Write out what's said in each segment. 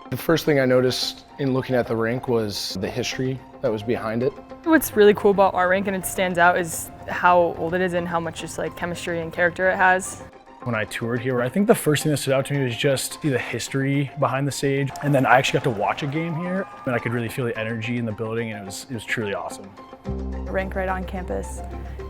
The first thing I noticed in looking at the rink was the history that was behind it. What's really cool about our rink, and it stands out, is how old it is and how much just like chemistry and character it has. When I toured here, I think the first thing that stood out to me was just the history behind the stage. And then I actually got to watch a game here, and I could really feel the energy in the building, and it was truly awesome. The rink right on campus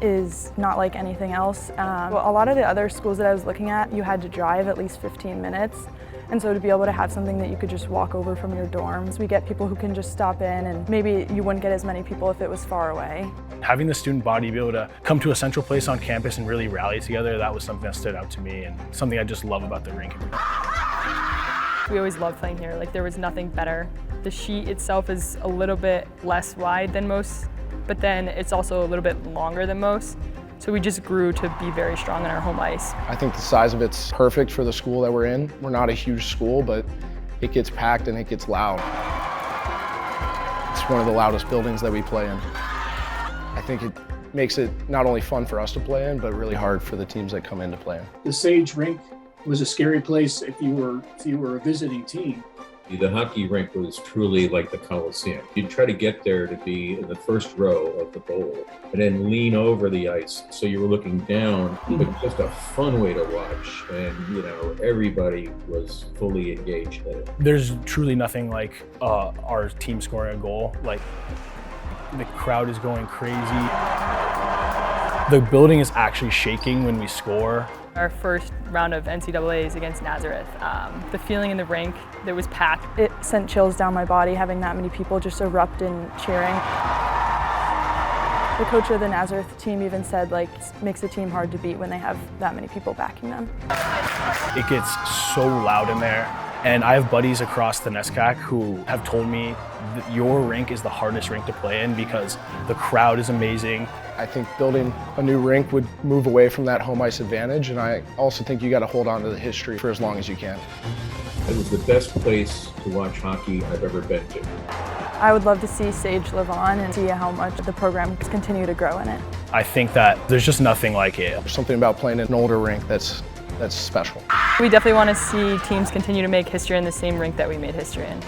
is not like anything else. A lot of the other schools that I was looking at, you had to drive at least 15 minutes. And so to be able to have something that you could just walk over from your dorms, we get people who can just stop in, and maybe you wouldn't get as many people if it was far away. Having the student body be able to come to a central place on campus and really rally together, that was something that stood out to me and something I just love about the rink. We always loved playing here. Like, there was nothing better. The sheet itself is a little bit less wide than most, but then it's also a little bit longer than most. So we just grew to be very strong in our home ice. I think the size of it's perfect for the school that we're in. We're not a huge school, but it gets packed and it gets loud. It's one of the loudest buildings that we play in. I think it makes it not only fun for us to play in, but really hard for the teams that come in to play in. The Sage Rink was a scary place if you were a visiting team. The hockey rink was truly like the Coliseum. You'd try to get there to be in the first row of the bowl and then lean over the ice so you were looking down, but just a fun way to watch. And, everybody was fully engaged in it. There's truly nothing like our team scoring a goal. Like, the crowd is going crazy. The building is actually shaking when we score. Our first round of NCAAs against Nazareth, the feeling in the rink, there was packed. It sent chills down my body having that many people just erupt in cheering. The coach of the Nazareth team even said, like, it makes the team hard to beat when they have that many people backing them. It gets so loud in there. And I have buddies across the NESCAC who have told me that your rink is the hardest rink to play in because the crowd is amazing. I think building a new rink would move away from that home ice advantage, and I also think you got to hold on to the history for as long as you can. It was the best place to watch hockey I've ever been to. I would love to see Sage live on and see how much the program can continue to grow in it. I think that there's just nothing like it. There's something about playing in an older rink that's special. We definitely want to see teams continue to make history in the same rink that we made history in.